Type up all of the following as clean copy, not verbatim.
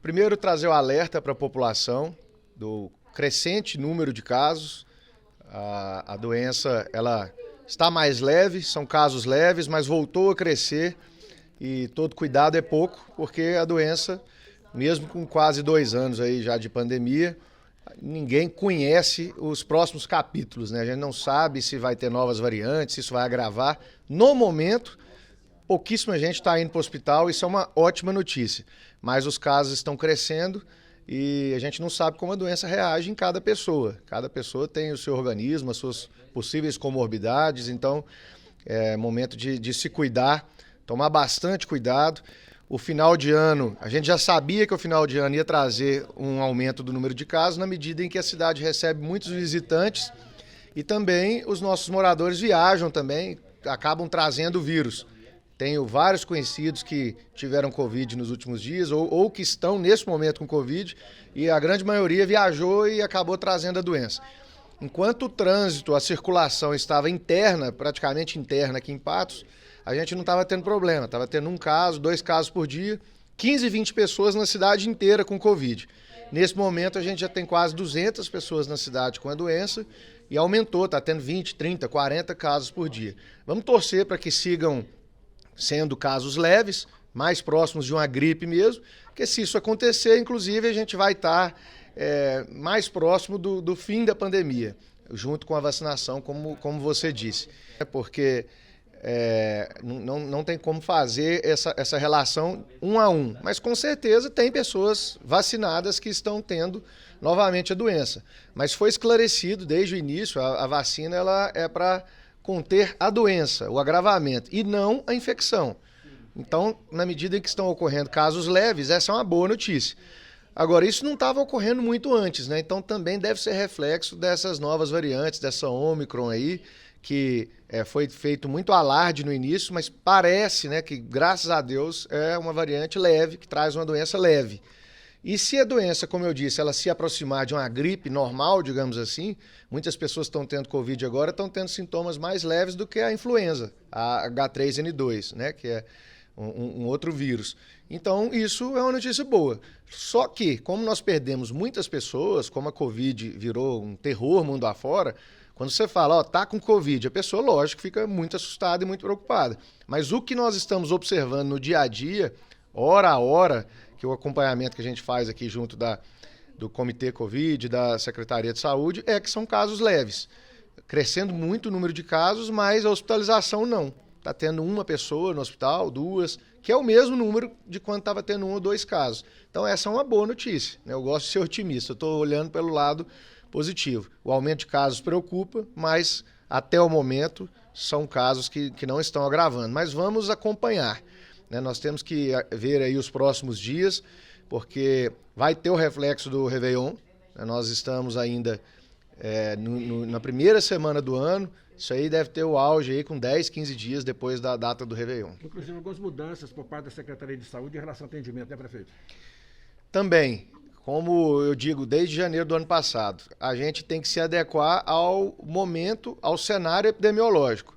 Primeiro, trazer o alerta para a população do crescente número de casos. A doença ela está mais leve, são casos leves, mas voltou a crescer e todo cuidado é pouco, porque a doença, mesmo com quase 2 anos aí já de pandemia, ninguém conhece os próximos capítulos, né? A gente não sabe se vai ter novas variantes, se isso vai agravar. No momento, pouquíssima gente está indo para o hospital, isso é uma ótima notícia, mas os casos estão crescendo e a gente não sabe como a doença reage em cada pessoa. Cada pessoa tem o seu organismo, as suas possíveis comorbidades, então é momento de se cuidar, tomar bastante cuidado. O final de ano, a gente já sabia que o final de ano ia trazer um aumento do número de casos na medida em que a cidade recebe muitos visitantes e também os nossos moradores viajam também, acabam trazendo o vírus. Tenho vários conhecidos que tiveram Covid nos últimos dias ou que estão nesse momento com Covid e a grande maioria viajou e acabou trazendo a doença. Enquanto o trânsito, a circulação estava interna, praticamente interna aqui em Patos, a gente não estava tendo problema, estava tendo 1 caso, 2 casos por dia, 15, 20 pessoas na cidade inteira com Covid. Nesse momento a gente já tem quase 200 pessoas na cidade com a doença e aumentou, está tendo 20, 30, 40 casos por dia. Vamos torcer para que sigam sendo casos leves, mais próximos de uma gripe mesmo, porque se isso acontecer, inclusive, a gente vai estar mais próximo do fim da pandemia, junto com a vacinação, como você disse. Porque não tem como fazer essa relação 1 a 1, mas com certeza tem pessoas vacinadas que estão tendo novamente a doença. Mas foi esclarecido desde o início, a vacina ela é para conter a doença, o agravamento, e não a infecção. Então, na medida em que estão ocorrendo casos leves, essa é uma boa notícia. Agora, isso não estava ocorrendo muito antes, né? Então também deve ser reflexo dessas novas variantes, dessa Ômicron aí, que foi feito muito alarde no início, mas parece, né, que, graças a Deus, é uma variante leve, que traz uma doença leve. E se a doença, como eu disse, ela se aproximar de uma gripe normal, digamos assim, muitas pessoas estão tendo Covid agora, estão tendo sintomas mais leves do que a influenza, a H3N2, né, que é um outro vírus. Então, isso é uma notícia boa. Só que, como nós perdemos muitas pessoas, como a Covid virou um terror mundo afora, quando você fala, ó, tá com Covid, a pessoa, lógico, fica muito assustada e muito preocupada. Mas o que nós estamos observando no dia a dia, hora a hora, que o acompanhamento que a gente faz aqui junto do Comitê Covid, da Secretaria de Saúde, é que são casos leves. Crescendo muito o número de casos, mas a hospitalização não. Está tendo 1 pessoa no hospital, 2, que é o mesmo número de quando estava tendo 1 ou 2 casos. Então essa é uma boa notícia, né? Eu gosto de ser otimista, eu estou olhando pelo lado positivo. O aumento de casos preocupa, mas até o momento são casos que não estão agravando. Mas vamos acompanhar. Nós temos que ver aí os próximos dias, porque vai ter o reflexo do Réveillon. Nós estamos ainda na primeira semana do ano, isso aí deve ter o auge aí com 10, 15 dias depois da data do Réveillon. Inclusive algumas mudanças por parte da Secretaria de Saúde em relação ao atendimento, né, prefeito? Também, como eu digo, desde janeiro do ano passado, a gente tem que se adequar ao momento, ao cenário epidemiológico.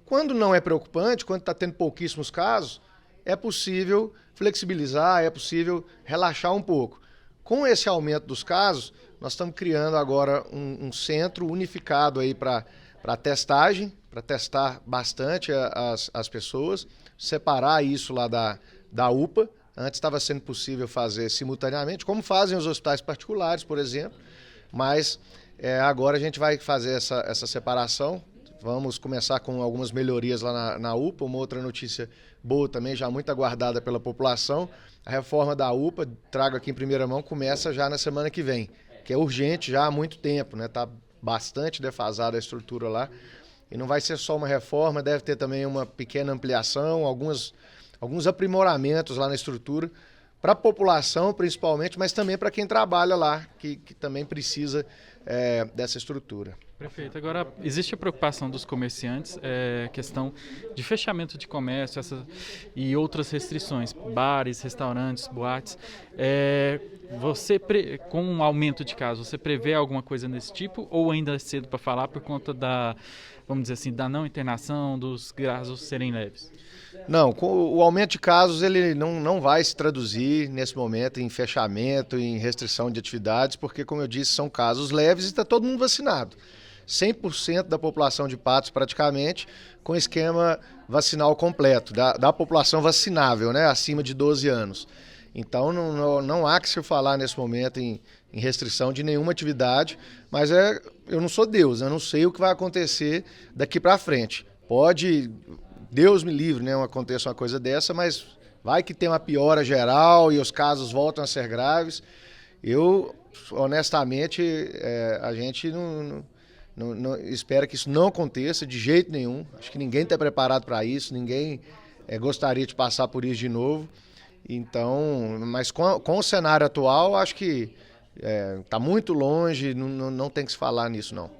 Quando não é preocupante, quando está tendo pouquíssimos casos, é possível flexibilizar, é possível relaxar um pouco. Com esse aumento dos casos, nós estamos criando agora um centro unificado aí para testagem, para testar bastante as pessoas, separar isso lá da UPA. Antes estava sendo possível fazer simultaneamente, como fazem os hospitais particulares, por exemplo, mas agora a gente vai fazer essa separação. Vamos começar com algumas melhorias lá na UPA, uma outra notícia boa também, já muito aguardada pela população. A reforma da UPA, trago aqui em primeira mão, começa já na semana que vem, que é urgente já há muito tempo, né? Está bastante defasada a estrutura lá. E não vai ser só uma reforma, deve ter também uma pequena ampliação, alguns aprimoramentos lá na estrutura, para a população principalmente, mas também para quem trabalha lá, que também precisa dessa estrutura. Prefeito, agora existe a preocupação dos comerciantes, questão de fechamento de comércio e outras restrições, bares, restaurantes, boates. Com um aumento de casos, você prevê alguma coisa nesse tipo ou ainda é cedo para falar por conta vamos dizer assim, da não internação, dos casos serem leves? Não, com o aumento de casos ele não vai se traduzir nesse momento em fechamento, em restrição de atividades, porque, como eu disse, são casos leves e está todo mundo vacinado. 100% da população de Patos praticamente com esquema vacinal completo, da população vacinável, né, acima de 12 anos. Então não há que se falar nesse momento em restrição de nenhuma atividade, mas eu não sou Deus, eu não sei o que vai acontecer daqui para frente. Pode, Deus me livre, né, aconteça uma coisa dessa, mas vai que tem uma piora geral e os casos voltam a ser graves. Eu, honestamente, a gente espera que isso não aconteça de jeito nenhum. Acho que ninguém está preparado para isso, ninguém gostaria de passar por isso de novo. Então, mas com o cenário atual, acho que está muito longe, não tem que se falar nisso não.